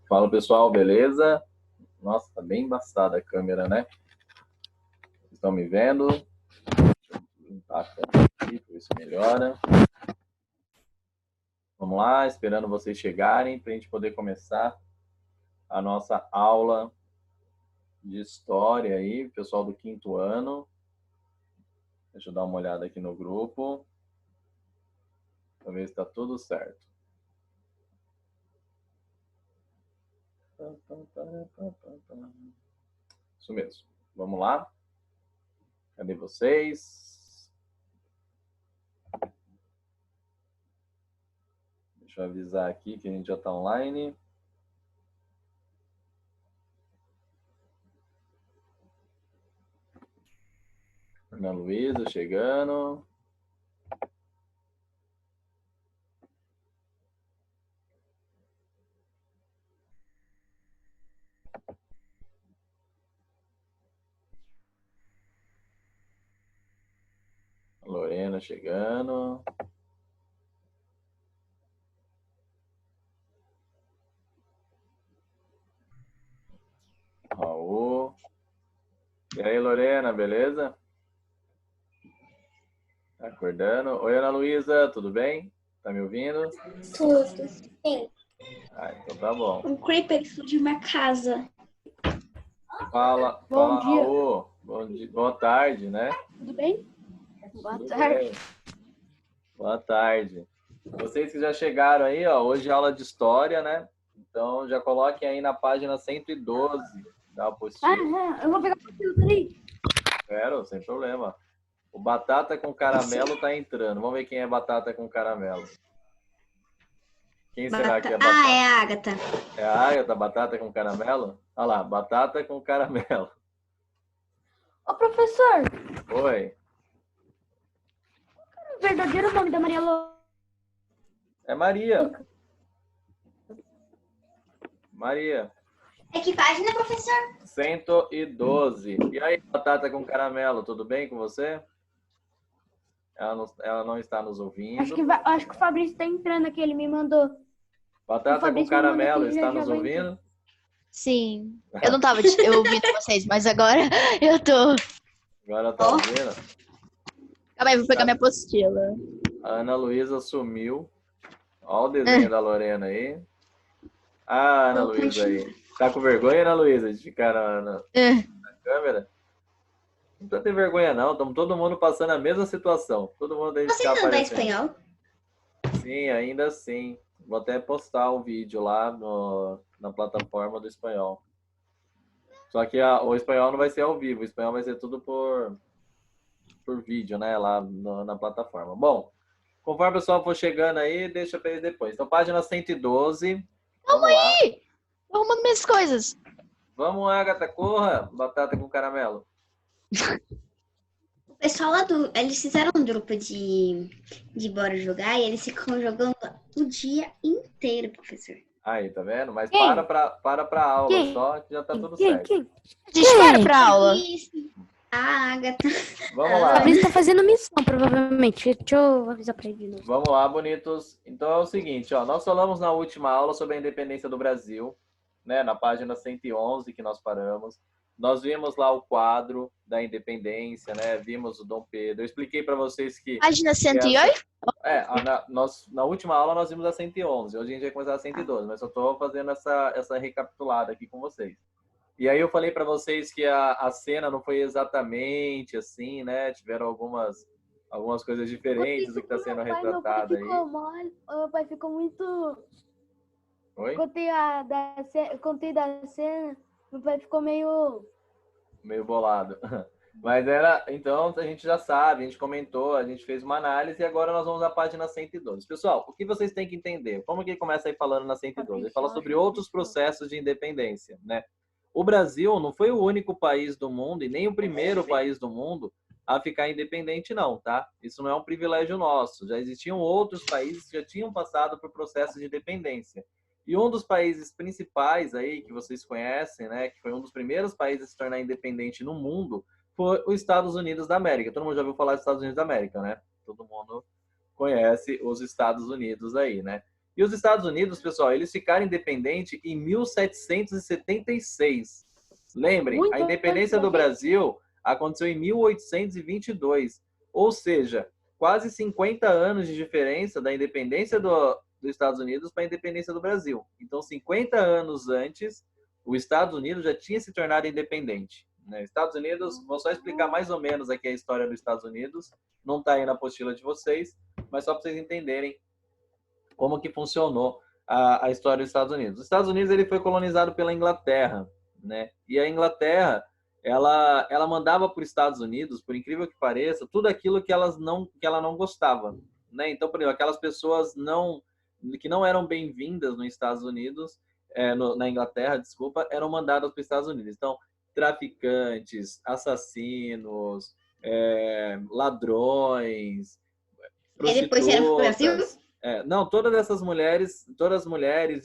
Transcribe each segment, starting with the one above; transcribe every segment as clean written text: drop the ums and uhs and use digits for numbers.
Fala pessoal, beleza? Nossa, tá bem embaçada a câmera, né? Estão me vendo? Deixa eu limpar a câmera aqui, ver se melhora. Vamos lá, esperando vocês chegarem para a gente poder começar a nossa aula de história aí, pessoal do 5º ano. Deixa eu dar uma olhada aqui no grupo, para ver se está tudo certo. Isso mesmo. Vamos lá. Cadê vocês? Deixa eu avisar aqui que a gente já está online. Ana Luísa chegando. Lorena chegando. Raul. E aí, Lorena, beleza? Tá acordando? Oi, Ana Luísa, tudo bem? Tá me ouvindo? Tudo, sim. Então tá bom. Um creeper explodiu minha casa. Fala, Bom dia. Raul. Bom dia, boa tarde, né? Tudo bem? Boa Tudo tarde. bem. Boa tarde. Vocês que já chegaram aí, ó, hoje é aula de história, né? Então já coloquem aí na página 112 da apostila. Eu vou pegar o apostila, peraí. Quero, sem problema. O Batata com Caramelo tá entrando. Vamos ver quem é Batata com Caramelo. Quem será que é Batata? É a Agatha. É a Agatha, Batata com Caramelo? Olha lá, Batata com Caramelo. Ô, professor, Oi. qual é o verdadeiro nome da Maria Lou? É Maria. Maria. É que página, professor? 112. E aí, Batata com Caramelo, tudo bem com você? Ela não está nos ouvindo. Acho que o Fabrício tá entrando aqui, ele me mandou. Batata com Caramelo, está nos ouvindo? Sim. Eu não tava ouvindo vocês, mas agora eu tô. Agora tá ouvindo? Calma aí, vou pegar minha apostila. A Ana Luísa sumiu. Olha o desenho da Lorena aí. Ah, Ana Luísa aí. Tá com vergonha, Ana Luísa, de ficar na câmera? Não precisa ter vergonha, não. Estamos todo mundo passando a mesma situação. Todo mundo tem que ficar aparecendo. Você não espanhol? Sim, ainda assim. Vou até postar o vídeo lá na plataforma do espanhol. Só que o espanhol não vai ser ao vivo. O espanhol vai ser tudo por vídeo, né? Lá na plataforma. Bom, conforme o pessoal for chegando aí, deixa pra eles depois. Então, página 112. Calma aí! Tô arrumando minhas coisas. Vamos, Agatha, corra. Batata com caramelo. O pessoal lá eles fizeram um grupo de bora jogar e eles ficam jogando o dia inteiro, professor. Aí, tá vendo? Mas para pra aula só, que já tá tudo certo. A gente para pra aula. A Agatha. Vamos lá. O Fabrício tá fazendo missão, provavelmente. Deixa eu avisar pra ele de novo. Vamos lá, bonitos. Então é o seguinte, ó, nós falamos na última aula sobre a independência do Brasil, né, na página 111 que nós paramos. Nós vimos lá o quadro da independência, né? Vimos o Dom Pedro. Eu expliquei para vocês que... Página 108? Na última aula nós vimos a 111. Hoje a gente vai começar a 112, mas eu estou fazendo essa recapitulada aqui com vocês. E aí eu falei para vocês que a cena não foi exatamente assim, né? Tiveram algumas coisas diferentes do que está sendo retratado aí. Meu pai ficou muito... Oi? Contei da cena, meu pai ficou meio bolado. Mas então a gente já sabe, a gente comentou, a gente fez uma análise e agora nós vamos à página 112. Pessoal, o que vocês têm que entender? Como que ele começa aí falando na 112? Ele fala sobre outros processos de independência, né? O Brasil não foi o único país do mundo e nem o primeiro país do mundo a ficar independente, não, tá? Isso não é um privilégio nosso. Já existiam outros países que já tinham passado por processo de independência. E um dos países principais aí que vocês conhecem, né, que foi um dos primeiros países a se tornar independente no mundo, foi os Estados Unidos da América. Todo mundo já ouviu falar dos Estados Unidos da América, né? Todo mundo conhece os Estados Unidos aí, né? E os Estados Unidos, pessoal, eles ficaram independentes em 1776. Lembrem, Muito a independência do Brasil aconteceu em 1822. Ou seja, quase 50 anos de diferença da independência dos Estados Unidos para a independência do Brasil. Então, 50 anos antes, os Estados Unidos já tinha se tornado independente. Né? Estados Unidos, vou só explicar mais ou menos aqui a história dos Estados Unidos. Não está aí na apostila de vocês, mas só para vocês entenderem como que funcionou a história dos Estados Unidos. Os Estados Unidos ele foi colonizado pela Inglaterra, né? E a Inglaterra ela mandava para os Estados Unidos, por incrível que pareça, tudo aquilo que ela não gostava, né? Então, por exemplo, aquelas pessoas que não eram bem-vindas nos Estados Unidos, na Inglaterra, desculpa, eram mandadas para os Estados Unidos. Então, traficantes, assassinos, ladrões, E depois vieram pro Brasil? Não, todas as mulheres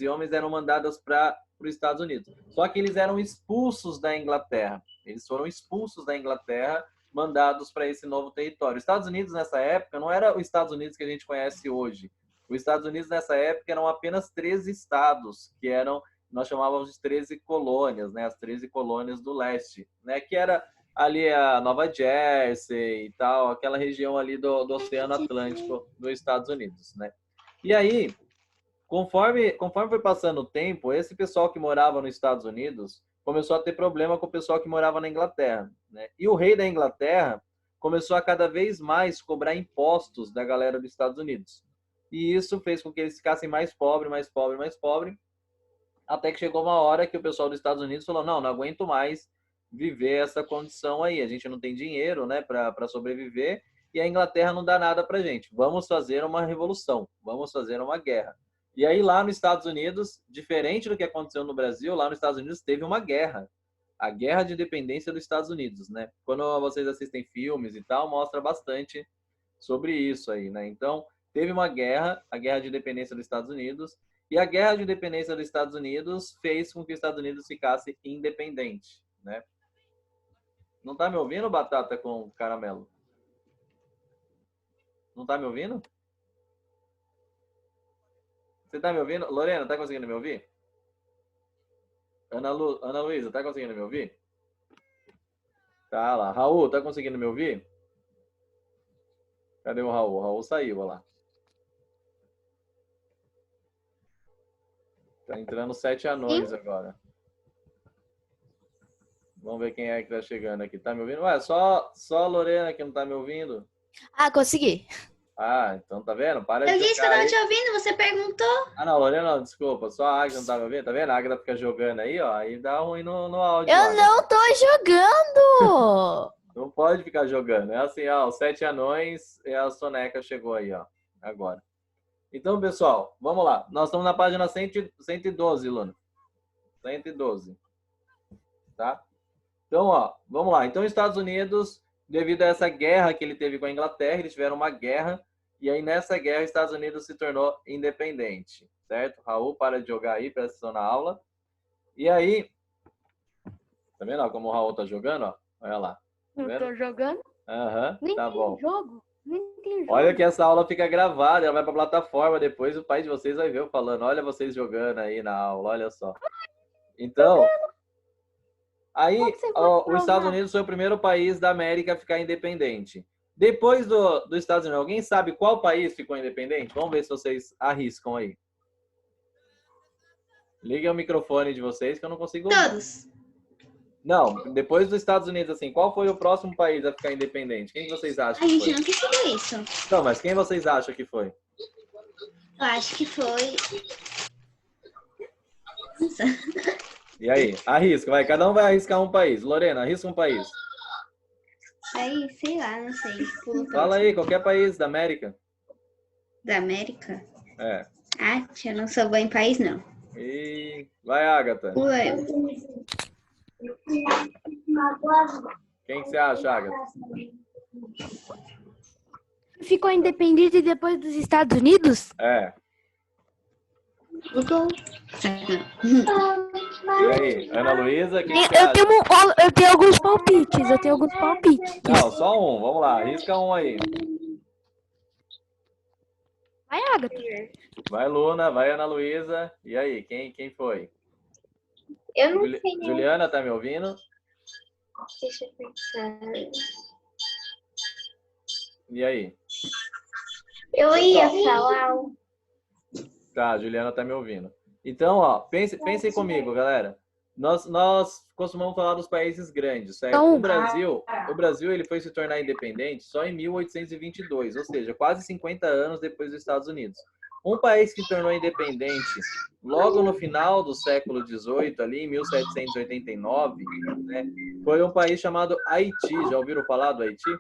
e homens eram mandadas para os Estados Unidos. Só que eles eram expulsos da Inglaterra. Eles foram expulsos da Inglaterra, mandados para esse novo território. Os Estados Unidos, nessa época, não era os Estados Unidos que a gente conhece hoje. Os Estados Unidos, nessa época, eram apenas 13 estados, que nós chamávamos de 13 colônias, né? As 13 colônias do leste, né? Que era ali a Nova Jersey e tal, aquela região ali do Oceano Atlântico dos Estados Unidos, né? E aí, conforme foi passando o tempo, esse pessoal que morava nos Estados Unidos começou a ter problema com o pessoal que morava na Inglaterra, né? E o rei da Inglaterra começou a cada vez mais cobrar impostos da galera dos Estados Unidos. E isso fez com que eles ficassem mais pobres, até que chegou uma hora que o pessoal dos Estados Unidos falou, não aguento mais viver essa condição aí, a gente não tem dinheiro, né, para sobreviver, e a Inglaterra não dá nada pra gente. Vamos fazer uma revolução, vamos fazer uma guerra. E aí lá nos Estados Unidos, diferente do que aconteceu no Brasil, lá nos Estados Unidos teve uma guerra, a Guerra de Independência dos Estados Unidos, né? Quando vocês assistem filmes e tal, mostra bastante sobre isso aí, né? Então, teve uma guerra, a Guerra de Independência dos Estados Unidos, e a Guerra de Independência dos Estados Unidos fez com que os Estados Unidos ficasse independente, né? Não tá me ouvindo, Batata com Caramelo? Não tá me ouvindo? Você tá me ouvindo? Lorena, tá conseguindo me ouvir? Ana Luísa, tá conseguindo me ouvir? Tá lá. Raul, tá conseguindo me ouvir? Cadê o Raul? O Raul saiu, olha lá. Tá entrando 7 anões agora. Vamos ver quem é que tá chegando aqui. Tá me ouvindo? Ué, só a Lorena que não tá me ouvindo. Ah, consegui. Ah, então tá vendo? Para de Eu disse que eu jogar tava aí. te ouvindo, você perguntou. Ah, não, Lorena, não, desculpa. Só a Águida não tá me ouvindo. Tá vendo? A Águida fica jogando aí, ó. Aí dá ruim no áudio. Eu não tô jogando! Não pode ficar jogando. É assim, ó, os 7 anões e a soneca chegou aí, ó. Agora. Então, pessoal, vamos lá. Nós estamos na página 112, Luna. 112. Tá? Então, ó, vamos lá. Então, os Estados Unidos, devido a essa guerra que ele teve com a Inglaterra, eles tiveram uma guerra. E aí, nessa guerra, os Estados Unidos se tornou independente. Certo? Raul, para de jogar aí, presta atenção na aula. E aí, tá vendo ó, como o Raul tá jogando? Ó? Olha lá. Tá Eu tô jogando. Aham, Nem tá tem bom. jogo. Nem tem jogo. Olha que essa aula fica gravada, ela vai pra plataforma, depois o pai de vocês vai ver eu falando, olha vocês jogando aí na aula, olha só. Então, aí Como que você pode os Estados provar? Unidos foi o primeiro país da América a ficar independente. Depois dos Estados Unidos, alguém sabe qual país ficou independente? Vamos ver se vocês arriscam aí. Liguem o microfone de vocês que eu não consigo ouvir. Todos. Não, depois dos Estados Unidos, assim, qual foi o próximo país a ficar independente? Quem vocês acham A que gente foi? não estudou isso. Não, mas quem vocês acham que foi? Eu acho que foi. Nossa. E aí? Arrisca, vai. Cada um vai arriscar um país. Lorena, arrisca um país. Aí, sei lá, não sei. Pula pra Fala aí, qualquer país da América. Da América? É. Ah, eu não sou boa em país, não. E vai, Agatha. Ué, Quem que você acha, Agatha? Ficou independente depois dos Estados Unidos? É. não. E aí? Ana Luísa, quem que você acha? Eu tenho alguns palpites. Não, só um. Vamos lá, arrisca um aí. Vai, Agatha. Vai, Luna, vai, Ana Luísa. E aí, quem foi? Eu não sei, né? Juliana, tá me ouvindo? Deixa eu pensar. E aí? Eu ia falar. Tá, a Juliana tá me ouvindo. Então, ó, pensem comigo, galera. Nós costumamos falar dos países grandes, certo? Então, O Brasil ele foi se tornar independente só em 1822, ou seja, quase 50 anos depois dos Estados Unidos. Um país que se tornou independente logo no final do século XVIII, ali em 1789, né, foi um país chamado Haiti. Já ouviram falar do Haiti?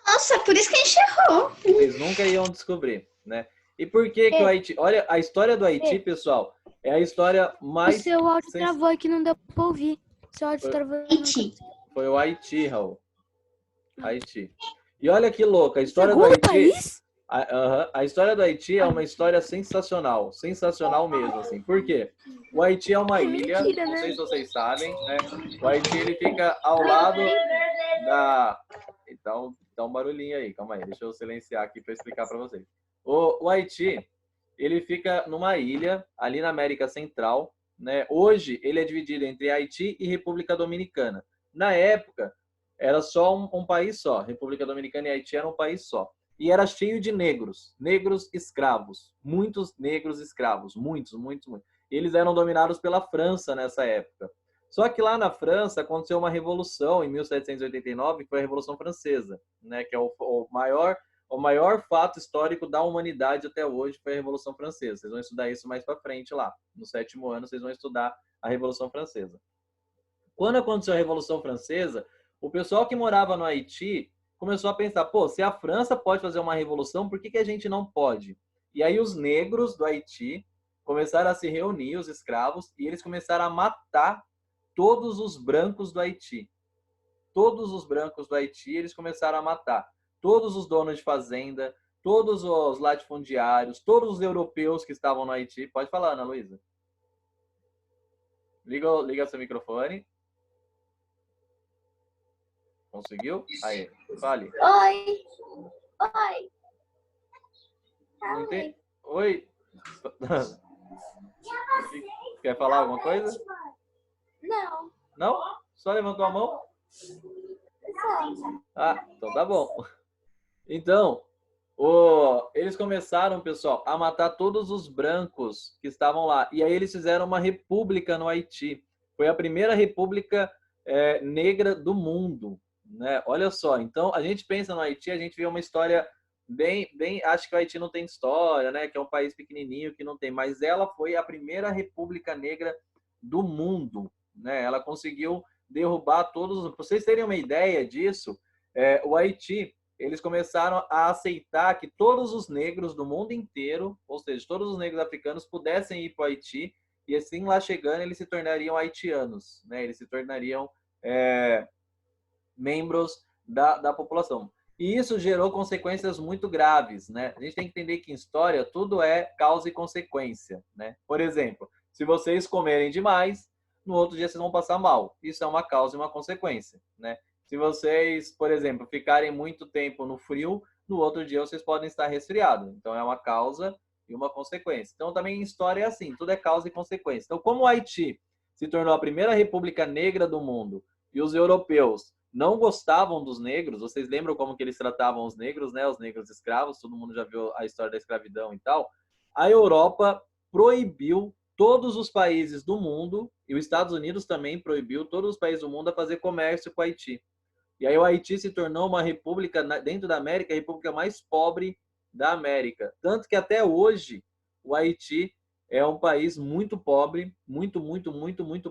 Nossa, por isso que a gente errou. Vocês nunca iam descobrir, né? E por que que o Haiti... Olha, a história do Haiti, pessoal, é a história o mais... seu áudio travou aqui, não deu pra ouvir. Seu áudio travou. Haiti. Foi o Haiti, Raul. Haiti. E olha que louca, a história do Segundo Haiti... país? A história do Haiti é uma história sensacional. Sensacional mesmo, assim. Por quê? O Haiti é uma ilha, Mentira, não né? sei se vocês sabem, né? O Haiti, ele fica ao lado da... Então, dá um barulhinho aí, calma aí. Deixa eu silenciar aqui para explicar para vocês. O Haiti, ele fica numa ilha, ali na América Central, né? Hoje, ele é dividido entre Haiti e República Dominicana. Na época, era só um país só. República Dominicana e Haiti eram um país só. E era cheio de negros escravos. Muitos negros escravos. Muitos. Eles eram dominados pela França nessa época. Só que lá na França aconteceu uma revolução em 1789, que foi a Revolução Francesa, né? Que é o maior fato histórico da humanidade até hoje, foi a Revolução Francesa. Vocês vão estudar isso mais para frente lá. No 7º ano, vocês vão estudar a Revolução Francesa. Quando aconteceu a Revolução Francesa, o pessoal que morava no Haiti começou a pensar, pô, se a França pode fazer uma revolução, por que a gente não pode? E aí os negros do Haiti começaram a se reunir, os escravos, e eles começaram a matar todos os brancos do Haiti. Todos os brancos do Haiti, eles começaram a matar. Todos os donos de fazenda, todos os latifundiários, todos os europeus que estavam no Haiti. Pode falar, Ana Luísa. Liga seu microfone. Conseguiu? Aí, fale. Oi. Não entendi. Oi. Quer falar alguma coisa? Não. Não? Só levantou a mão? Ah, então tá bom. Então, eles começaram, pessoal, a matar todos os brancos que estavam lá. E aí eles fizeram uma república no Haiti. Foi a primeira república negra do mundo, né? Olha só, então a gente pensa no Haiti, a gente vê uma história bem, acho que o Haiti não tem história, né? Que é um país pequenininho que não tem, mas ela foi a primeira república negra do mundo, né? Ela conseguiu derrubar todos. Para vocês terem uma ideia disso, o Haiti, eles começaram a aceitar que todos os negros do mundo inteiro, ou seja, todos os negros africanos pudessem ir para o Haiti, e assim lá chegando eles se tornariam haitianos, né? Eles se tornariam membros da população. E isso gerou consequências muito graves, né? A gente tem que entender que em história tudo é causa e consequência, né? Por exemplo, se vocês comerem demais, no outro dia vocês vão passar mal. Isso é uma causa e uma consequência, né? Se vocês, por exemplo, ficarem muito tempo no frio, no outro dia vocês podem estar resfriados. Então é uma causa e uma consequência. Então também em história é assim, tudo é causa e consequência. Então como o Haiti se tornou a primeira república negra do mundo e os europeus não gostavam dos negros, vocês lembram como que eles tratavam os negros, né? Os negros escravos, todo mundo já viu a história da escravidão e tal. A Europa proibiu todos os países do mundo, e os Estados Unidos também proibiu todos os países do mundo a fazer comércio com o Haiti. E aí o Haiti se tornou uma república, dentro da América, a república mais pobre da América. Tanto que até hoje o Haiti é um país muito pobre, muito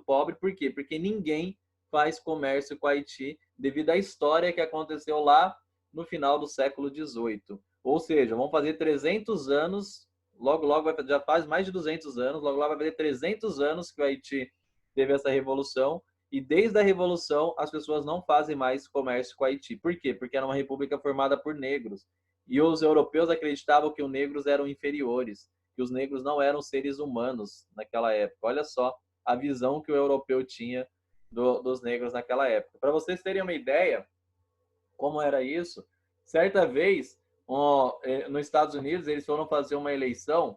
pobre. Por quê? Porque ninguém faz comércio com o Haiti devido à história que aconteceu lá no final do século XVIII. Ou seja, vão fazer 300 anos, logo já faz mais de 200 anos, logo vai fazer 300 anos que o Haiti teve essa revolução, e desde a revolução as pessoas não fazem mais comércio com o Haiti. Por quê? Porque era uma república formada por negros, e os europeus acreditavam que os negros eram inferiores, que os negros não eram seres humanos naquela época. Olha só a visão que o europeu tinha dos negros naquela época. Para vocês terem uma ideia como era isso, certa vez nos Estados Unidos, eles foram fazer uma eleição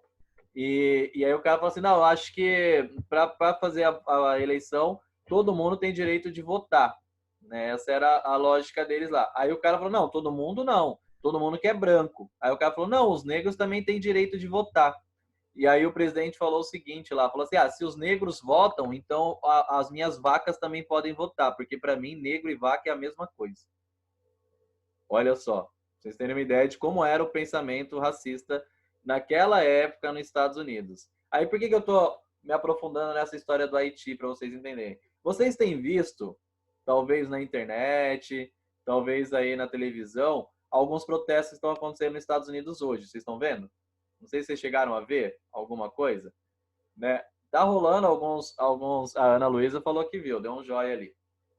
e aí o cara falou assim, não, eu acho que para fazer a eleição, todo mundo tem direito de votar, né? Essa era a lógica deles lá. Aí o cara falou, não, todo mundo não, todo mundo que é branco. Aí o cara falou, não, os negros também têm direito de votar. E aí o presidente falou o seguinte lá, falou assim, se os negros votam, então as minhas vacas também podem votar, porque para mim negro e vaca é a mesma coisa. Olha só, pra vocês terem uma ideia de como era o pensamento racista naquela época nos Estados Unidos. Aí por que eu tô me aprofundando nessa história do Haiti, para vocês entenderem? Vocês têm visto, talvez na internet, talvez aí na televisão, alguns protestos que estão acontecendo nos Estados Unidos hoje. Vocês estão vendo? Não sei se vocês chegaram a ver alguma coisa, né? Tá rolando alguns. A Ana Luísa falou que viu, deu um joia ali,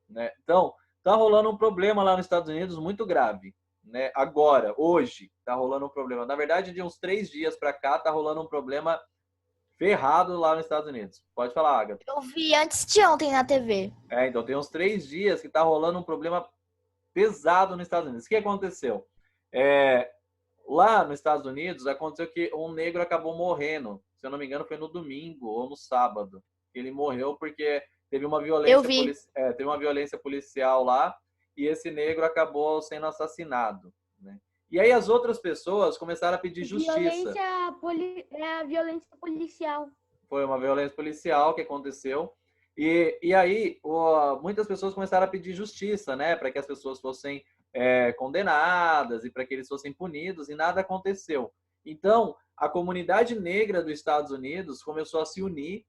né? Então, tá rolando um problema lá nos Estados Unidos muito grave, né? Agora, hoje, tá rolando um problema. Na verdade, de uns 3 dias para cá, tá rolando um problema ferrado lá nos Estados Unidos. Pode falar, Agatha. Eu vi antes de ontem na TV. Então tem uns 3 dias que tá rolando um problema pesado nos Estados Unidos. O que aconteceu? Lá nos Estados Unidos, aconteceu que um negro acabou morrendo. Se eu não me engano, foi no domingo ou no sábado. Ele morreu porque teve uma violência policial lá e esse negro acabou sendo assassinado, né? E aí as outras pessoas começaram a pedir justiça. Violência policial. Foi uma violência policial que aconteceu. E aí muitas pessoas começaram a pedir justiça, né? Para que as pessoas fossem condenadas e para que eles fossem punidos, e nada aconteceu. Então, a comunidade negra dos Estados Unidos começou a se unir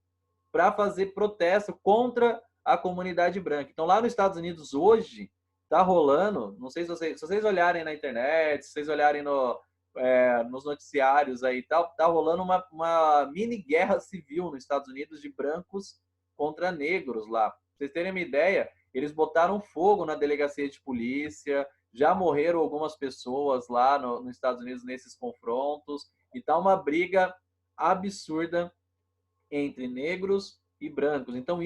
para fazer protesto contra a comunidade branca. Então, lá nos Estados Unidos, hoje, está rolando, não sei se vocês olharem na internet, se vocês olharem nos noticiários aí e tal, está rolando uma mini guerra civil nos Estados Unidos de brancos contra negros lá. Pra vocês terem uma ideia, eles botaram fogo na delegacia de polícia, já morreram algumas pessoas lá nos Estados Unidos nesses confrontos, e tá uma briga absurda entre negros e brancos. Então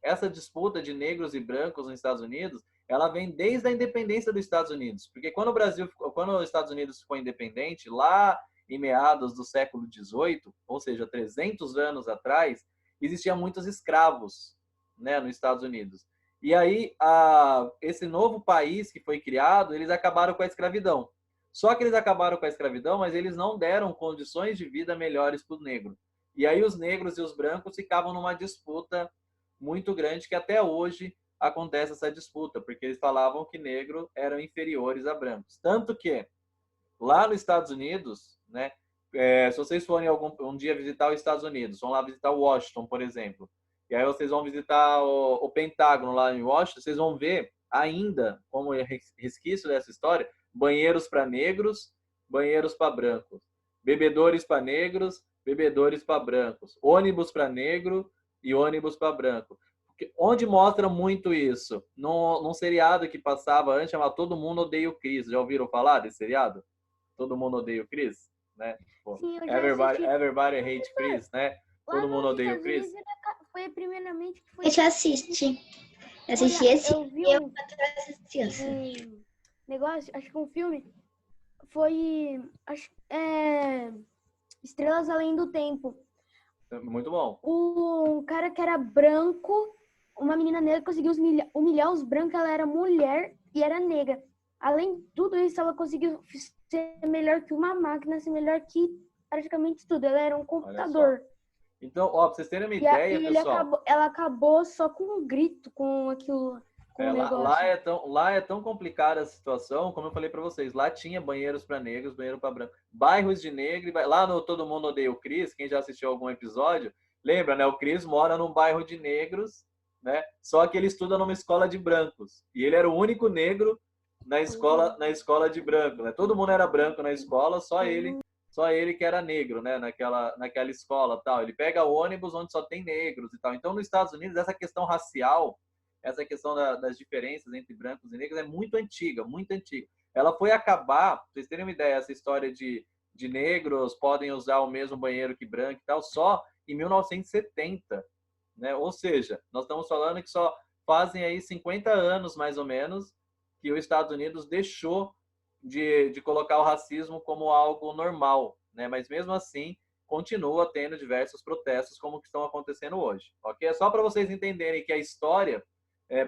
essa disputa de negros e brancos nos Estados Unidos, ela vem desde a independência dos Estados Unidos, porque quando os Estados Unidos ficou independente, lá em meados do século XVIII, ou seja, 300 anos atrás, existiam muitos escravos, né, nos Estados Unidos. E aí, esse novo país que foi criado, eles acabaram com a escravidão. Só que eles acabaram com a escravidão, mas eles não deram condições de vida melhores para o negro. E aí os negros e os brancos ficavam numa disputa muito grande, que até hoje acontece essa disputa, porque eles falavam que negros eram inferiores a brancos. Tanto que, lá nos Estados Unidos, né, se vocês forem um dia visitar os Estados Unidos, vão lá visitar Washington, por exemplo, e aí vocês vão visitar o Pentágono lá em Washington, vocês vão ver ainda, como resquício dessa história, banheiros para negros, banheiros para brancos, bebedores para negros, bebedores para brancos, ônibus para negro e ônibus para branco. Onde mostra muito isso? Num seriado que passava antes, chamado Todo Mundo Odeia o Chris. Já ouviram falar desse seriado? Todo Mundo Odeia o Chris? Né? Sim, Everybody Hate Chris, né? Todo mundo odeia o Chris. Foi primeiramente que foi. A gente assiste. Eu assisti esse Eu vi eu assisti esse. um negócio, acho que um filme foi Estrelas Além do Tempo. Muito bom. Um cara que era branco, uma menina negra conseguiu humilhar os brancos, ela era mulher e era negra. Além de tudo isso, ela conseguiu ser melhor que uma máquina, ser melhor que praticamente tudo. Ela era um computador. Então, pra vocês terem uma ideia, pessoal... ela acabou só com um grito, com aquilo... Lá é tão complicada a situação, como eu falei para vocês. Lá tinha banheiros para negros, banheiro para brancos, bairros de negro. Lá no Todo Mundo Odeia o Chris, quem já assistiu algum episódio, lembra, né? O Chris mora num bairro de negros, né? Só que ele estuda numa escola de brancos. E ele era o único negro na escola de branco, né? Todo mundo era branco na escola, só ele que era negro, né? Naquela escola, tal. Ele pega ônibus onde só tem negros e tal. Então, nos Estados Unidos, essa questão racial, essa questão das diferenças entre brancos e negros é muito antiga, muito antiga. Ela foi acabar, pra vocês terem uma ideia, essa história de negros podem usar o mesmo banheiro que branco e tal, só em 1970, né? Ou seja, nós estamos falando que só fazem aí 50 anos, mais ou menos, que os Estados Unidos deixou de colocar o racismo como algo normal, né? Mas mesmo assim, continua tendo diversos protestos como que estão acontecendo hoje, ok? É só para vocês entenderem que a história...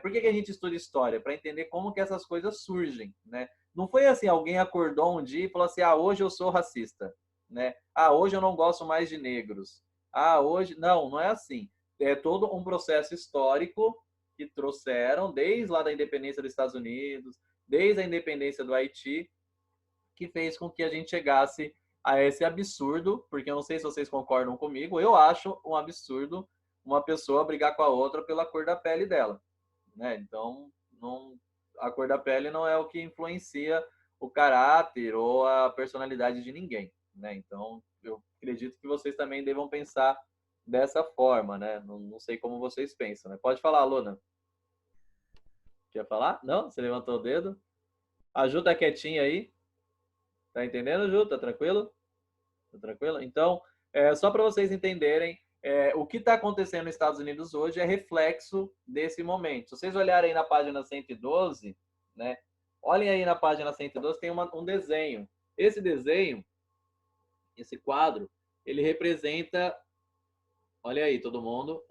por que a gente estuda história? Para entender como que essas coisas surgem, né? Não foi assim, alguém acordou um dia e falou assim, hoje eu sou racista, né? Hoje eu não gosto mais de negros. Hoje... Não é assim. É todo um processo histórico que trouxeram desde lá da independência dos Estados Unidos, desde a independência do Haiti, que fez com que a gente chegasse a esse absurdo, porque eu não sei se vocês concordam comigo, eu acho um absurdo uma pessoa brigar com a outra pela cor da pele dela, né? Então, a cor da pele não é o que influencia o caráter ou a personalidade de ninguém, né? Então, eu acredito que vocês também devam pensar dessa forma, né? Não sei como vocês pensam, né? Pode falar, Luna. Quer falar? Não? Você levantou o dedo? A Ju tá quietinha aí. Tá entendendo, Ju? Tá tranquilo? Tá tranquilo? Então, só para vocês entenderem, o que está acontecendo nos Estados Unidos hoje é reflexo desse momento. Se vocês olharem aí na página 112, né? Olhem aí na página 112, tem um desenho. Esse desenho, esse quadro, ele representa... Olha aí, todo mundo.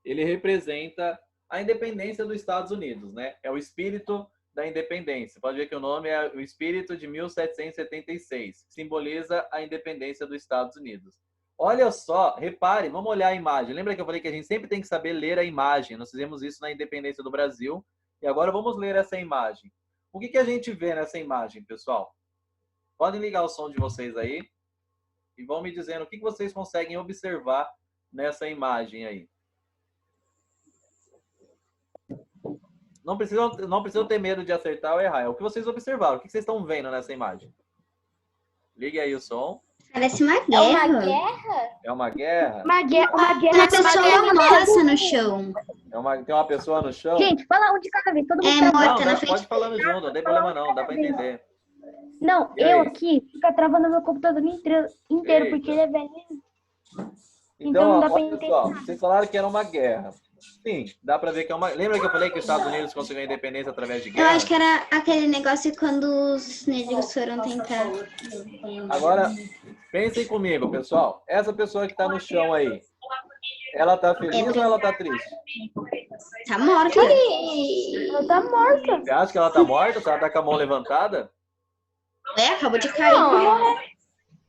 Ele representa a independência dos Estados Unidos, né? É o espírito da independência. Pode ver que o nome é o espírito de 1776, que simboliza a independência dos Estados Unidos. Olha só, repare, vamos olhar a imagem. Lembra que eu falei que a gente sempre tem que saber ler a imagem? Nós fizemos isso na independência do Brasil. E agora vamos ler essa imagem. O que a gente vê nessa imagem, pessoal? Podem ligar o som de vocês aí e vão me dizendo o que vocês conseguem observar nessa imagem aí. Não precisam ter medo de acertar ou errar. É o que vocês observaram. O que vocês estão vendo nessa imagem? Ligue aí o som. Parece uma guerra. É uma guerra? Uma guerra. Uma pessoa morta no chão. Tem uma pessoa no chão? Gente, fala um de cada vez. Todo mundo morta na frente. Pode falando junto, não tem problema não. Dá para entender. Não, eu aqui fica travando meu computador inteiro porque ele é velho. Então não dá pra olha, entender pessoal, nada. vocês falaram que era uma guerra. Sim, dá pra ver que é uma... Lembra que eu falei que os Estados Unidos conseguiu a independência através de Eu guerra? acho que era aquele negócio quando os negros foram tentar. Agora, pensem comigo, pessoal. Essa pessoa que tá no chão aí, ela tá feliz ou ela tá triste? Tá morta. Ela tá morta. Você acha que ela tá morta? Se ela tá com a mão levantada? Acabou de cair.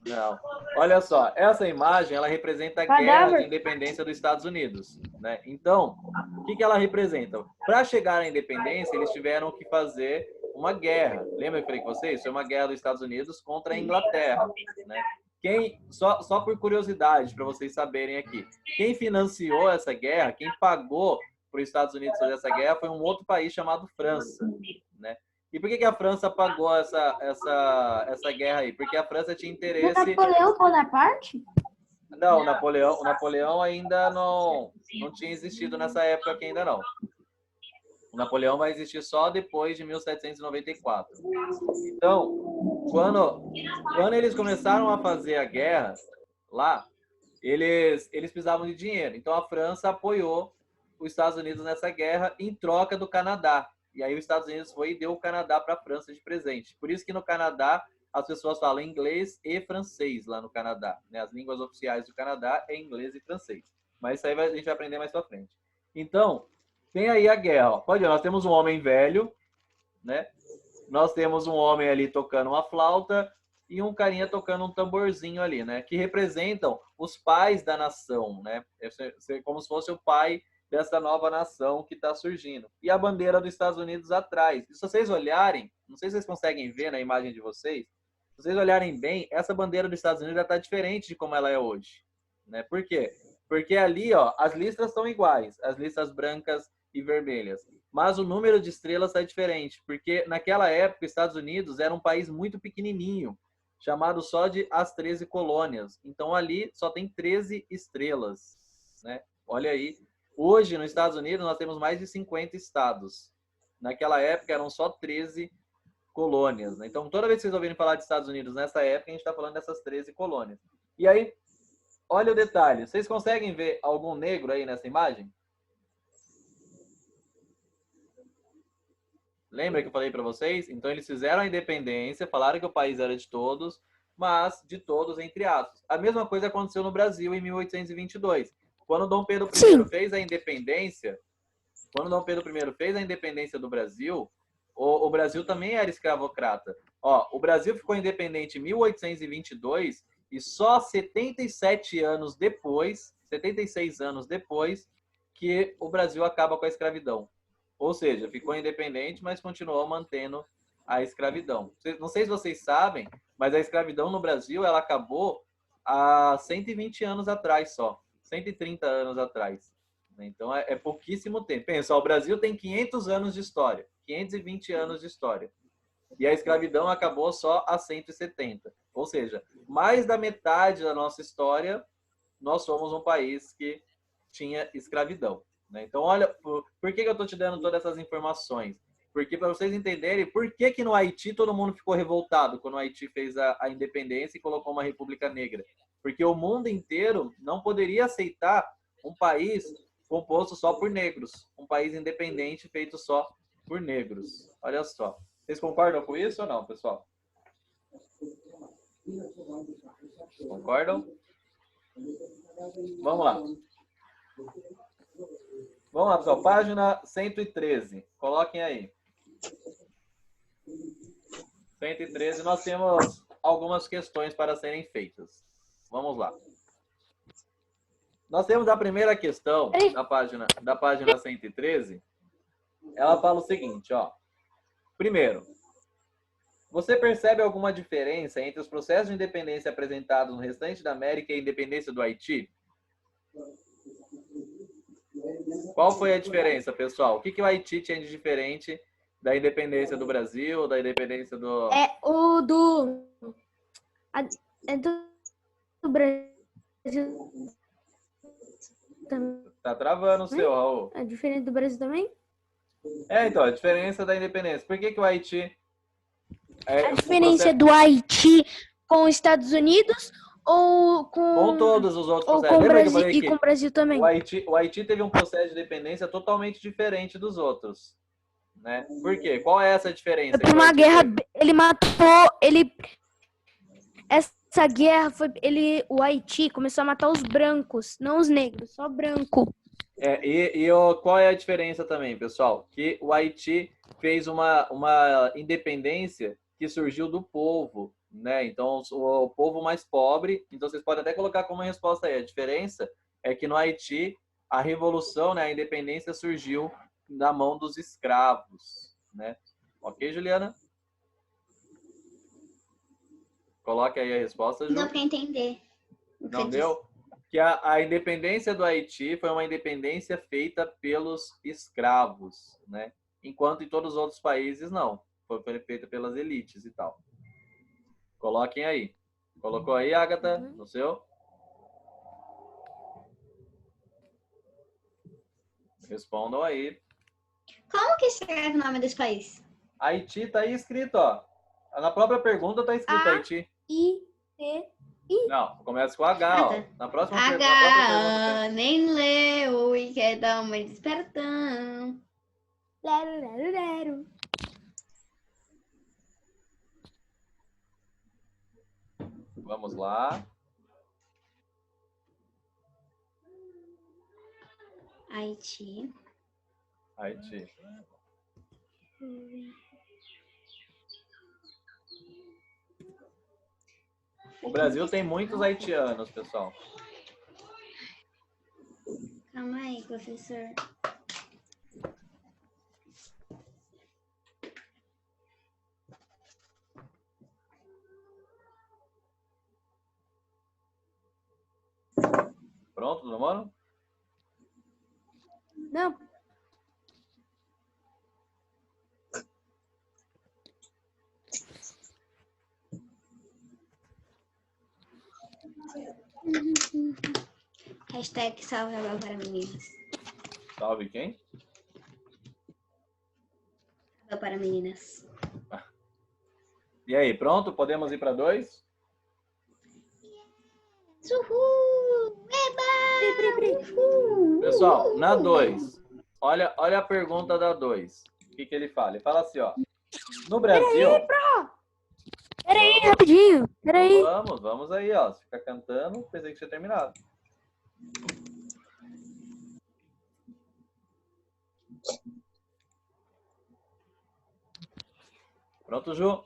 Não. Olha só, essa imagem, ela representa a guerra de independência dos Estados Unidos, né? Então, o que ela representa? Para chegar à independência, eles tiveram que fazer uma guerra. Lembra que eu falei com vocês? Foi uma guerra dos Estados Unidos contra a Inglaterra, né? Só por curiosidade, para vocês saberem aqui, quem financiou essa guerra, quem pagou para os Estados Unidos fazer essa guerra foi um outro país chamado França, né? E por que a França pagou essa guerra aí? Porque a França tinha interesse... Napoleão Bonaparte? Não, o Napoleão ainda não tinha existido nessa época aqui ainda não. O Napoleão vai existir só depois de 1794. Então, quando eles começaram a fazer a guerra lá, eles precisavam de dinheiro. Então a França apoiou os Estados Unidos nessa guerra em troca do Canadá. E aí os Estados Unidos foi e deu o Canadá para a França de presente. Por isso que no Canadá as pessoas falam inglês e francês lá no Canadá, né? As línguas oficiais do Canadá é inglês e francês. Mas isso aí a gente vai aprender mais para frente. Então, tem aí a guerra. Ó. Pode ver, nós temos um homem velho, né? Nós temos um homem ali tocando uma flauta e um carinha tocando um tamborzinho ali, né? Que representam os pais da nação, né? É como se fosse o pai dessa nova nação que está surgindo. E a bandeira dos Estados Unidos atrás. E se vocês olharem, não sei se vocês conseguem ver na imagem de vocês, se vocês olharem bem, essa bandeira dos Estados Unidos já está diferente de como ela é hoje. Né? Por quê? Porque ali, ó, as listras são iguais, as listras brancas e vermelhas. Mas o número de estrelas está diferente, porque naquela época os Estados Unidos era um país muito pequenininho, chamado só de as 13 colônias. Então ali só tem 13 estrelas. Né? Olha aí. Hoje, nos Estados Unidos, nós temos mais de 50 estados. Naquela época, eram só 13 colônias. Né? Então, toda vez que vocês ouvirem falar de Estados Unidos nessa época, a gente está falando dessas 13 colônias. E aí, olha o detalhe. Vocês conseguem ver algum negro aí nessa imagem? Lembra que eu falei para vocês? Então eles fizeram a independência, falaram que o país era de todos, mas de todos entre aspas. A mesma coisa aconteceu no Brasil em 1822. Quando Dom Pedro I fez a independência, quando Dom Pedro I fez a independência do Brasil, o Brasil também era escravocrata. Ó, o Brasil ficou independente em 1822 e só 76 anos depois, que o Brasil acaba com a escravidão. Ou seja, ficou independente, mas continuou mantendo a escravidão. Não sei se vocês sabem, mas a escravidão no Brasil ela acabou há 120 anos atrás só, 130 anos atrás. Então é pouquíssimo tempo. Pensa, o Brasil tem 500 anos de história, 520 anos de história. E a escravidão acabou só há 170. Ou seja, mais da metade da nossa história, nós somos um país que tinha escravidão. Então, olha, por que eu estou te dando todas essas informações? Porque para vocês entenderem por que no Haiti todo mundo ficou revoltado quando o Haiti fez a independência e colocou uma república negra. Porque o mundo inteiro não poderia aceitar um país composto só por negros. Um país independente feito só por negros. Olha só. Vocês concordam com isso ou não, pessoal? Concordam? Vamos lá. Vamos lá, pessoal. Página 113. Coloquem aí. 113. Nós temos algumas questões para serem feitas. Vamos lá. Nós temos a primeira questão da página 113. Ela fala o seguinte, ó. Primeiro, você percebe alguma diferença entre os processos de independência apresentados no restante da América e a independência do Haiti? Qual foi a diferença, pessoal? O que o Haiti tinha de diferente da independência do Brasil, da independência do... É do Brasil também. Tá travando o seu, Raul. É diferente do Brasil também? Então, a diferença da independência. Por que o Haiti... a diferença do Haiti com os Estados Unidos ou com todos os outros processos. Com o Brasil, e com o Brasil também? O Haiti teve um processo de independência totalmente diferente dos outros. Né? Por quê? Qual é essa diferença? Por uma guerra, essa guerra foi... O Haiti começou a matar os brancos, não os negros, só branco. Qual é a diferença também, pessoal? Que o Haiti fez uma independência que surgiu do povo, né? Então, o povo mais pobre. Então, vocês podem até colocar como resposta aí. A diferença é que no Haiti, a revolução, né, a independência surgiu na mão dos escravos, né? Ok, Juliana? Coloque aí a resposta, Ju. Não dá pra entender. Não deu? Que a independência do Haiti foi uma independência feita pelos escravos, né? Enquanto em todos os outros países, não. Foi feita pelas elites e tal. Coloquem aí. Colocou aí, Agatha, no seu? Respondam aí. Como que escreve o nome desse país? Haiti tá aí escrito, ó. Na própria pergunta tá escrito Haiti. Não, começa com H, ó. Na próxima pergunta. Nem leu e quer dar uma despertão. Lero. Vamos lá. Haiti. O Brasil tem muitos haitianos, pessoal. Calma aí, professor. Pronto, todo mundo? Não. Hashtag salve Abel para meninas. Salve quem? Abel para meninas. E aí, pronto? Podemos ir para 2? Uhul! Eba! Uhul! Pessoal, na 2. Olha a pergunta da 2. O que ele fala? Ele fala assim, ó. No Brasil... Peraí, rapidinho. Peraí. Vamos aí, ó. Você fica cantando, pensei que tinha terminado. Pronto, Ju?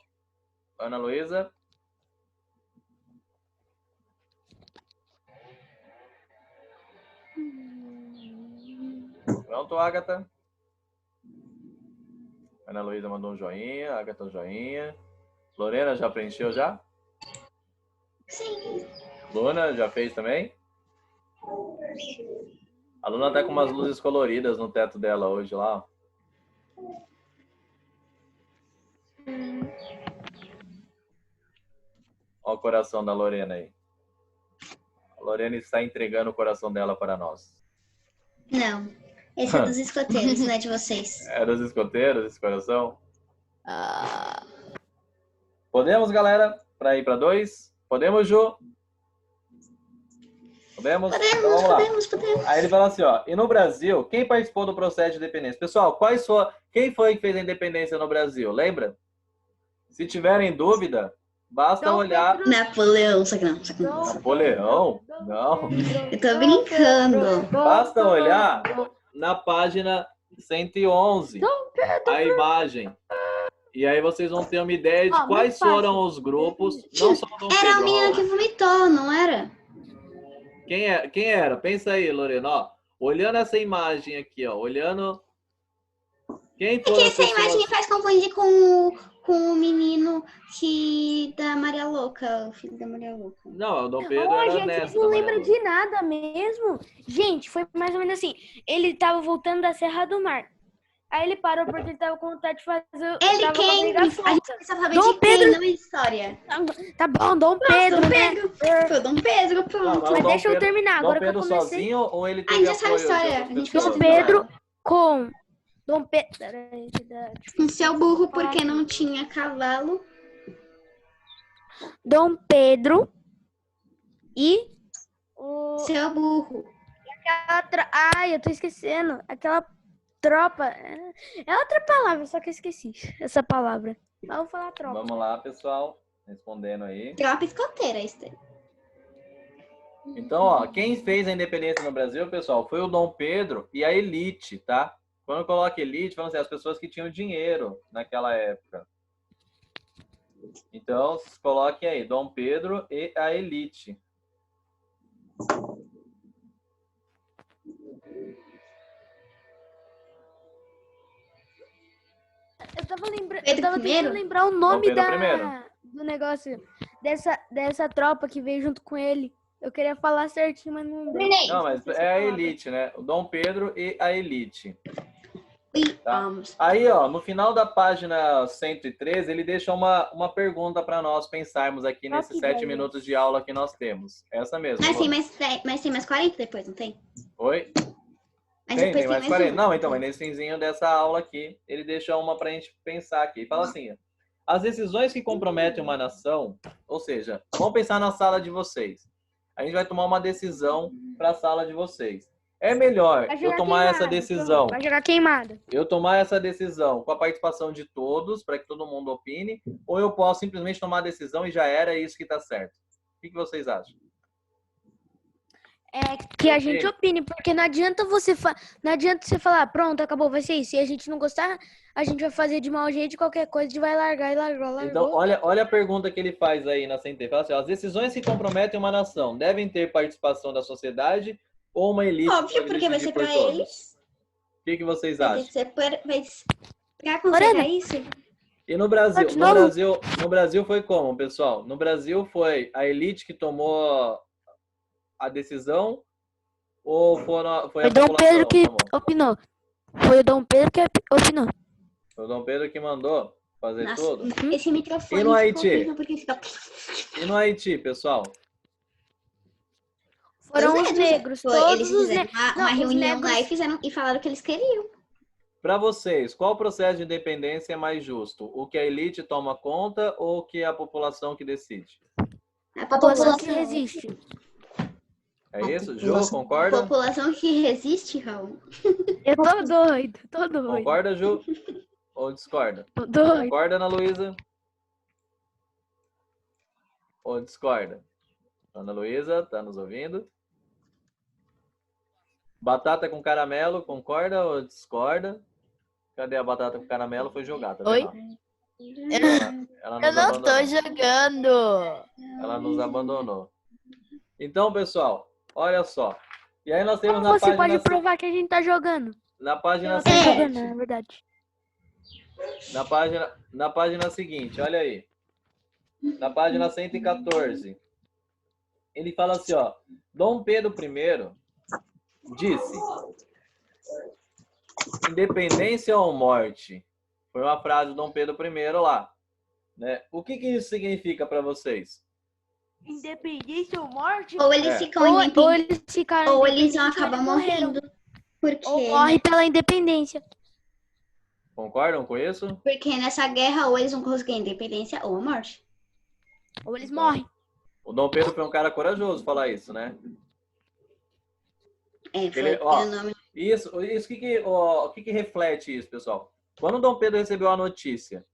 Ana Luísa? Pronto, Agatha? Ana Luísa mandou um joinha, Agatha um joinha. Lorena já preencheu já? Sim. Luna já fez também? A Luna tá com umas luzes coloridas no teto dela hoje lá. Olha o coração da Lorena aí. A Lorena está entregando o coração dela para nós. Não. Esse é dos escoteiros, não é de vocês. É dos escoteiros esse coração? Ah, Podemos, galera? Para ir para 2? Podemos, Ju? Podemos? Então, vamos lá. Podemos. Aí ele fala assim, ó. E no Brasil, quem participou do processo de independência? Pessoal, quem foi que fez a independência no Brasil? Lembra? Se tiverem dúvida, basta olhar... Napoleão, só que não. Napoleão? Não. Eu tô brincando. Basta olhar na página 111, a imagem. E aí vocês vão ter uma ideia de quais foram os grupos. Não só do Era a Pedro, menina que vomitou, não era? Quem era? Pensa aí, Lorena. Ó, olhando essa imagem aqui, ó. Olhando... Quem foram Porque as essa pessoas... imagem faz confundir com o menino da Maria Louca, o filho da Maria Louca. Não, o Dom Pedro Ô, era gente, nessa. vocês não lembram de nada mesmo? Gente, foi mais ou menos assim. Ele tava voltando da Serra do Mar. Aí ele parou porque ele tava com vontade de fazer... Ele tava com a quem? barriga A gente solta. precisa saber Dom de Pedro. quem, não é história. Tá bom, Dom Pedro, Dom né? Pedro. Foi o Dom Pedro, pronto. Não, Mas Dom deixa eu Pedro- terminar. Dom Agora que eu Pedro comecei... sozinho ou ele A teve gente já sabe a apoio de história, outras a gente pessoas? Dom Pedro com... Dom Pedro... Com seu burro, porque não tinha cavalo. Dom Pedro e... Seu burro. Ai, eu tô esquecendo. Aquela tropa... É outra palavra, só que eu esqueci essa palavra. Mas eu vou falar tropa. Vamos lá, pessoal. Respondendo aí. Tropa escoteira, isso daí. Então, ó, quem fez a independência no Brasil, pessoal, foi o Dom Pedro e a elite, tá? Quando coloca elite, falam assim, as pessoas que tinham dinheiro naquela época. Então, coloquem aí, Dom Pedro e a elite. Eu tava Pedro tentando I? lembrar o nome Pedro I. do negócio, dessa tropa que veio junto com ele. Eu queria falar certinho, mas não deu. Não, mas é a elite, né? O Dom Pedro e a elite. Tá. Vamos. Aí, ó, no final da página 113, ele deixa uma pergunta para nós pensarmos aqui nesses que 7 beleza. minutos de aula que nós temos. Essa mesmo. Mas tem mais 40 depois, não tem? Oi? Mas Tem depois mais 40. um. Não, então, mas nesse finzinho dessa aula aqui, ele deixa uma pra gente pensar aqui. Fala assim, ó, as decisões que comprometem uma nação, ou seja, vamos pensar na sala de vocês. A gente vai tomar uma decisão para a sala de vocês. É melhor Vai eu jogar tomar essa queimada, decisão, Vai jogar queimada. eu tomar essa decisão com a participação de todos, para que todo mundo opine, ou eu posso simplesmente tomar a decisão e já era isso que tá certo? O que vocês acham? É que a gente opine, porque não adianta você falar, pronto, acabou, vai ser isso. Se a gente não gostar, a gente vai fazer de mau jeito, qualquer coisa, a gente vai largar e largou. Então, olha a pergunta que ele faz aí na CNT. Fala assim, ó, as decisões que comprometem uma nação devem ter participação da sociedade ou uma elite? Óbvio, porque vai ser pra eles. O que vocês Vai acham? ser pra considerar isso. E no Brasil? De novo? No Brasil foi como, pessoal? No Brasil foi a elite que tomou a decisão ou foi a Foi Dom população Pedro que tomou? opinou. Foi o Dom Pedro que opinou. Foi o Dom Pedro que mandou fazer Nossa, tudo? esse microfone E no ficou Haiti? horrível porque fica... E no Haiti, pessoal? Foram os negros, todos Eles os fizeram negros. uma reunião lá e falaram o que eles queriam. Para vocês, qual processo de independência é mais justo? O que a elite toma conta ou o que a população que decide? A população que resiste. É isso? Ju, concorda? População que resiste, Raul. Eu tô doido, tô doido. Concorda, Ju? ou discorda? Dois. Concorda, Ana Luísa? Ou discorda? Ana Luísa, tá nos ouvindo? Batata com caramelo, concorda ou discorda? Cadê a batata com caramelo? Foi jogada, tá Oi? vendo? Ela Eu nos não tô abandonou. jogando. Ela nos abandonou. Então, pessoal, olha só. E aí nós temos Como na você página, pode provar que a gente tá jogando? na página Ela tá jogando, seguinte. na verdade. Na página seguinte, olha aí. Na página 114. Ele fala assim, ó. Dom Pedro I disse: independência ou morte? Foi uma frase do Dom Pedro I lá. Né? O que isso significa para vocês? Independência ou morte? Ou eles É. ficam Ou independentes, eles ficaram ou eles vão independentes, ou acabar eles morreram. morrendo. Porque, Ou morre pela independência. Concordam com isso? porque nessa guerra ou eles vão conseguir a independência ou a morte. Ou eles Então, morrem. O Dom Pedro foi um cara corajoso falar isso, né? É, foi Ele, ó, pelo nome. Isso, o que reflete isso, pessoal? Quando Dom Pedro recebeu a notícia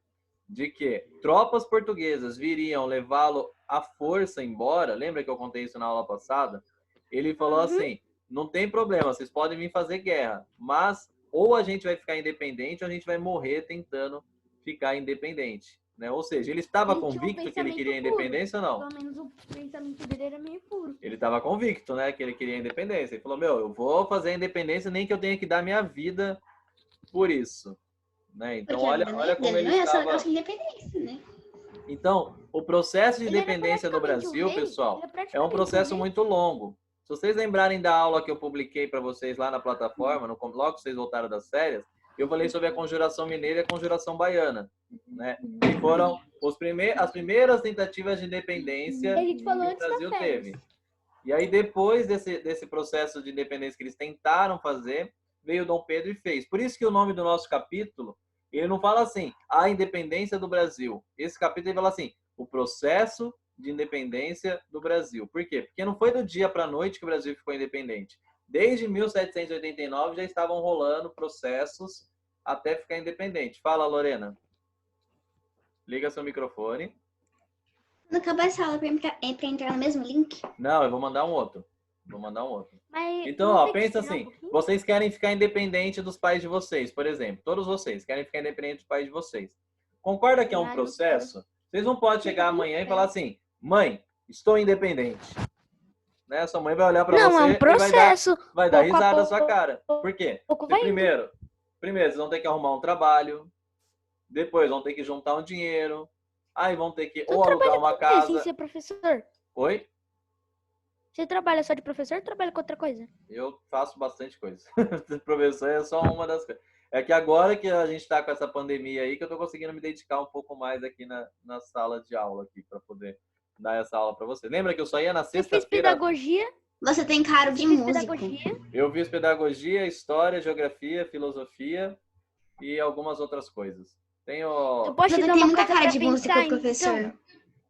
de que tropas portuguesas viriam levá-lo à força embora, lembra que eu contei isso na aula passada? Ele falou assim, não tem problema, vocês podem vir fazer guerra, mas ou a gente vai ficar independente ou a gente vai morrer tentando ficar independente. Né? Ou seja, ele estava Ele tinha um convicto que ele pensamento queria a puro. independência ou não? Pelo menos o pensamento dele era meio puro. Ele estava convicto, né, que ele queria a independência. Ele falou, eu vou fazer a independência nem que eu tenha que dar minha vida por isso. Né? Então, Porque olha como ele não é só estava... a independência, né? Então, o processo de Ele era independência do praticamente um Brasil, rei, pessoal, ele era é um praticamente processo rei. muito longo. Se vocês lembrarem da aula que eu publiquei para vocês lá na plataforma, logo que vocês voltaram das férias, eu falei sobre a conjuração mineira e a conjuração baiana, né? Que foram as primeiras tentativas de independência A gente que falou o antes da Brasil férias. teve. E aí, depois desse processo de independência que eles tentaram fazer, veio Dom Pedro e fez. Por isso que o nome do nosso capítulo, ele não fala assim, a independência do Brasil. Esse capítulo ele fala assim, o processo de independência do Brasil. Por quê? Porque não foi do dia para a noite que o Brasil ficou independente. Desde 1789 já estavam rolando processos até ficar independente. Fala, Lorena. Liga seu microfone. Quando acabar essa aula, é pra entrar no mesmo link. Não, eu vou mandar um outro. Mas Então, não ó, tem que pensa esperar um assim, pouquinho? vocês querem ficar independente dos pais de vocês, por exemplo. Todos vocês querem ficar independente dos pais de vocês. Concorda que é um Ah, não processo? Vocês não podem chegar amanhã e falar assim, mãe, estou independente. Né? Sua mãe vai olhar para Não, você é um e processo. vai dar Pouco a risada na sua pouco, cara. Por quê? pouco Porque vai indo. primeiro, vocês vão ter que arrumar um trabalho, depois vão ter que juntar um dinheiro, aí vão ter que Você ou alugar uma trabalha com o quê sem casa. ser professor? Oi? Você trabalha só de professor ou trabalha com outra coisa? Eu faço bastante coisa. Professor é só uma das coisas. É que agora que a gente está com essa pandemia aí, que eu estou conseguindo me dedicar um pouco mais aqui na sala de aula aqui para poder dar essa aula para você. Lembra que eu só ia na Você fez sexta-feira? pedagogia? Você tem cara de Fez músico. pedagogia? Eu fiz pedagogia, história, geografia, filosofia e algumas outras coisas. Eu Tenho... posso te Você dar tem uma muita coisa cara pra de músico, pensar, professor. então?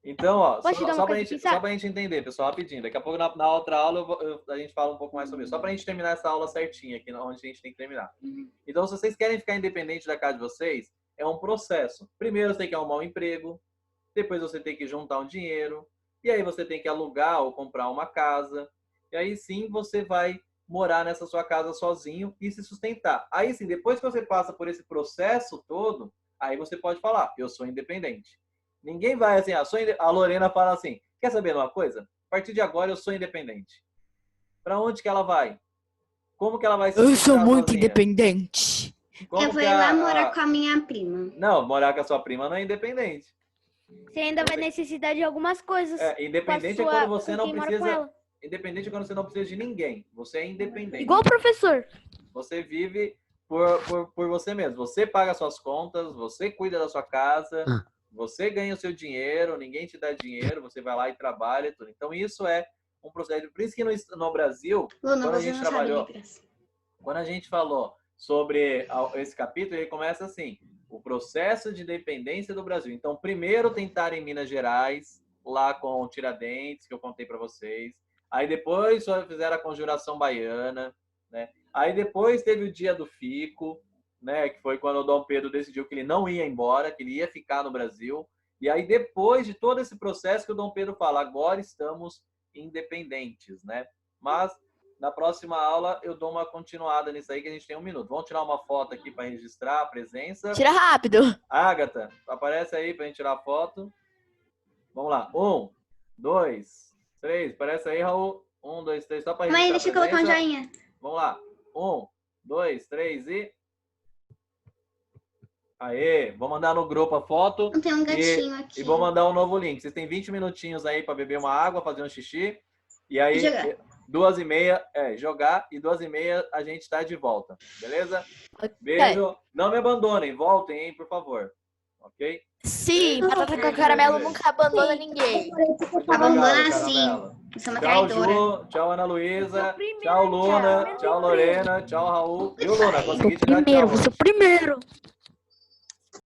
Então, ó, Posso te dar uma só coisa pra pensar? pra gente entender, pessoal, rapidinho. Daqui a pouco na outra aula a gente fala um pouco mais sobre isso. Só pra gente terminar essa aula certinha aqui, onde a gente tem que terminar. Então, se vocês querem ficar independente da casa de vocês, é um processo. Primeiro você tem que arrumar um emprego, depois você tem que juntar um dinheiro, e aí você tem que alugar ou comprar uma casa, e aí sim você vai morar nessa sua casa sozinho e se sustentar. Aí sim, depois que você passa por esse processo todo, aí você pode falar, eu sou independente. Ninguém vai assim, a Lorena fala assim, quer saber de uma coisa? A partir de agora eu sou independente. Para onde que ela vai? Como que ela vai se Eu sou sustentar muito sozinha? independente. Como Eu vou que ir lá morar com a minha prima. Não, morar com a sua prima não é independente. Você ainda vai necessitar de algumas coisas. Independente com a é quando sua- você com não quem mora com precisa. ela. Independente é quando você não precisa de ninguém. Você é independente. Igual o professor. Você vive por você mesmo. Você paga suas contas, você cuida da sua casa, você ganha o seu dinheiro, ninguém te dá dinheiro, você vai lá e trabalha e tudo. Então isso é um processo. Por isso que no Brasil, Luna, quando a você gente não trabalhou, sabe de graça. quando a gente falou sobre esse capítulo, ele começa assim, o processo de independência do Brasil. Então, primeiro tentaram em Minas Gerais, lá com o Tiradentes, que eu contei para vocês. Aí depois só fizeram a conjuração baiana, né? Aí depois teve o dia do fico, né? Que foi quando o Dom Pedro decidiu que ele não ia embora, que ele ia ficar no Brasil. E aí, depois de todo esse processo, que o Dom Pedro fala, agora estamos independentes, né? Mas, na próxima aula, eu dou uma continuada nisso aí, que a gente tem 1 minuto. Vamos tirar uma foto aqui para registrar a presença. Tira rápido. Agatha, aparece aí para a gente tirar a foto. Vamos lá. 1, 2, 3. Aparece aí, Raul. 1, 2, 3. Só para registrar. Mãe, deixa eu colocar um joinha. Vamos lá. 1, 2, 3 e... Aê, vou mandar no grupo a foto. Tem um gatinho aqui. E vou mandar um novo link. Vocês têm 20 minutinhos aí para beber uma água, fazer um xixi. E aí, Jogar. 2h30, jogar. E 2h30 a gente tá de volta. Beleza? Beijo. Não me abandonem. Voltem, hein, por favor. Ok? Sim, batata com caramelo nunca abandona ninguém. Abandona sim. Você é uma Tchau, traidora. Ju. Tchau, Ana Luísa. Tchau, Luna. Tchau, Lorena. Tchau, Raul. Viu, Luna? Consegui tirar tchau. Primeiro.